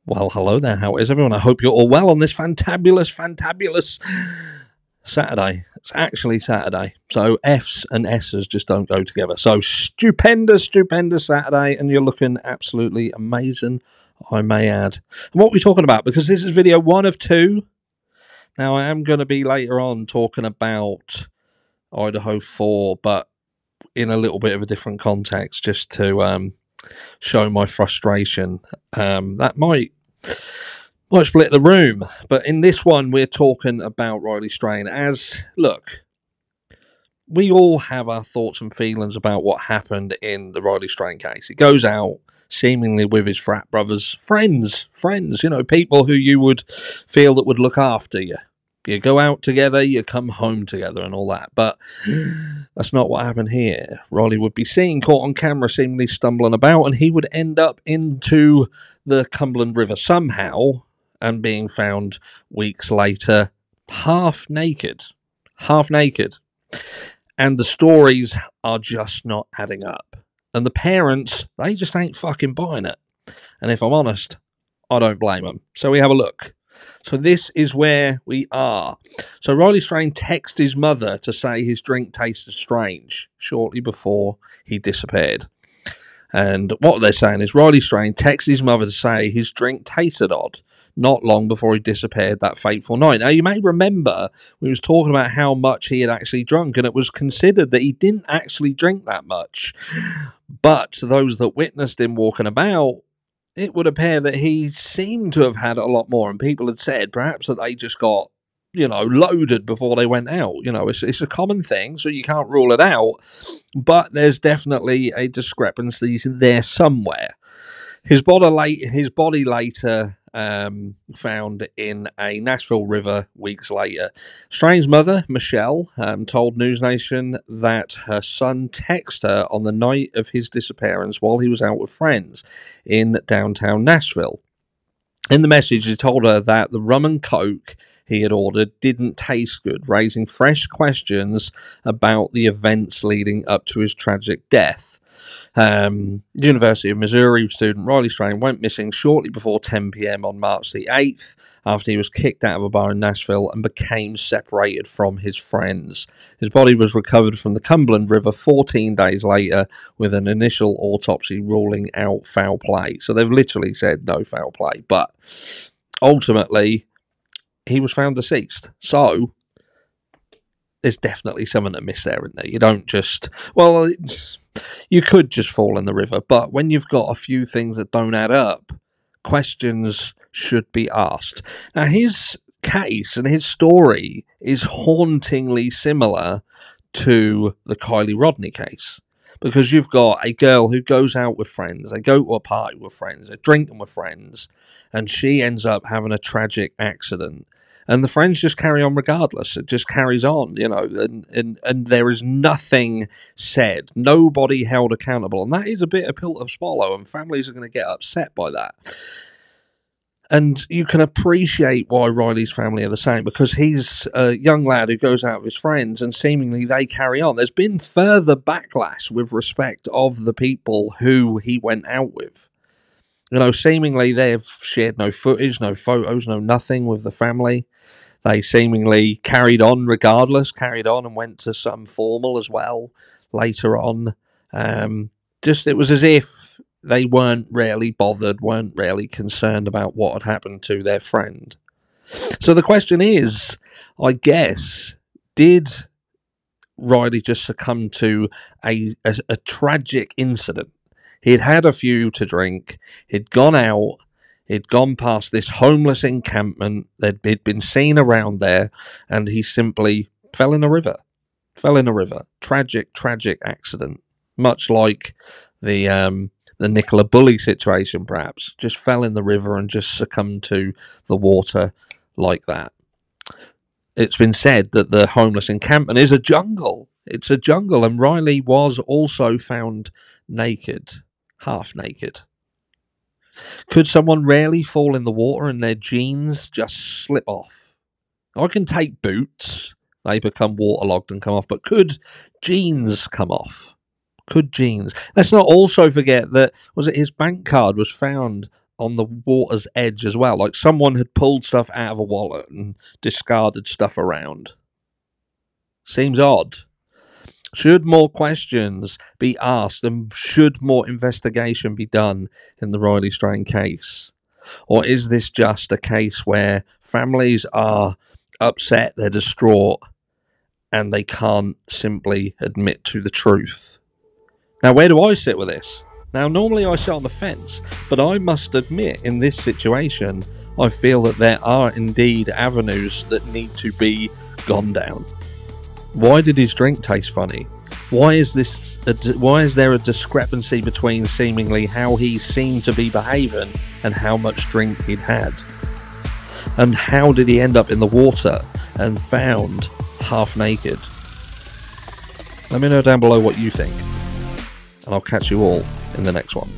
Well, hello there. How is everyone? I hope you're all well on this fantabulous Saturday. It's actually Saturday. So F's and S's just don't go together. So stupendous Saturday, and you're looking absolutely amazing, I may add. And what are we talking about? Because this is video 1 of 2. Now, I am going to be later on talking about Idaho 4, but in a little bit of a different context, just to show my frustration. That might split the room, but in this one we're talking about Riley Strain. Look, we all have our thoughts and feelings about what happened in the Riley Strain case. He goes out seemingly with his frat brothers, friends, people who you would feel that would look after you. You go out together, you come home together and all that. But that's not what happened here. Riley would be seen, caught on camera, seemingly stumbling about, and he would end up into the Cumberland River somehow and being found weeks later half naked. And the stories are just not adding up. And the parents, they just ain't fucking buying it. And if I'm honest, I don't blame them. So we have a look. So this is where we are. So Riley Strain texted his mother to say his drink tasted strange shortly before he disappeared. And what they're saying is Riley Strain texted his mother to say his drink tasted odd not long before he disappeared that fateful night. Now, you may remember we was talking about how much he had actually drunk, and it was considered that he didn't actually drink that much. But those that witnessed him walking about, it would appear that he seemed to have had a lot more, and people had said perhaps that they just got, loaded before they went out. It's a common thing, so you can't rule it out, but there's definitely a discrepancy there somewhere. His body later found in a Nashville River weeks later. Strain's mother, Michelle, told News Nation that her son texted her on the night of his disappearance while he was out with friends in downtown Nashville. In the message, he told her that the rum and coke he had ordered didn't taste good, raising fresh questions about the events leading up to his tragic death. University of Missouri student Riley Strain went missing shortly before 10 p.m. on March the 8th after he was kicked out of a bar in Nashville and became separated from his friends. His body was recovered from the Cumberland River 14 days later with an initial autopsy ruling out foul play. So they've literally said no foul play, but ultimately he was found deceased. So there's definitely something to miss there, isn't there? You don't just... Well, you could just fall in the river, but when you've got a few things that don't add up, questions should be asked. Now, his case and his story is hauntingly similar to the Kylie Rodney case, because you've got a girl who goes out with friends, they go to a party with friends, they're drinking with friends, and she ends up having a tragic accident. And the friends just carry on regardless. It just carries on, and there is nothing said. Nobody held accountable. And that is a bit of pill to swallow, and families are going to get upset by that. And you can appreciate why Riley's family are the same, because he's a young lad who goes out with his friends, and seemingly they carry on. There's been further backlash with respect of the people who he went out with. Seemingly they've shared no footage, no photos, no nothing with the family. They seemingly carried on and went to some formal as well later on. It was as if they weren't really bothered, weren't really concerned about what had happened to their friend. So the question is, I guess, did Riley just succumb to a tragic incident? He'd had a few to drink, he'd gone out, he'd gone past this homeless encampment, he'd been seen around there, and he simply fell in a river. Tragic accident. Much like the Nicola Bully situation, perhaps. Just fell in the river and just succumbed to the water like that. It's been said that the homeless encampment is a jungle. It's a jungle, and Riley was also found naked. Half naked. Could someone really fall in the water and their jeans just slip off? I can take boots, they become waterlogged and come off, but could jeans come off? Let's not also forget that, his bank card was found on the water's edge as well. Like someone had pulled stuff out of a wallet and discarded stuff around. Seems odd. Should more questions be asked and should more investigation be done in the Riley Strain case? Or is this just a case where families are upset, they're distraught, and they can't simply admit to the truth? Now, where do I sit with this? Now, normally I sit on the fence, but I must admit, in this situation, I feel that there are indeed avenues that need to be gone down. Why did his drink taste funny? Why is there a discrepancy between seemingly how he seemed to be behaving and how much drink he'd had? And how did he end up in the water and found half naked? Let me know down below what you think, and I'll catch you all in the next one.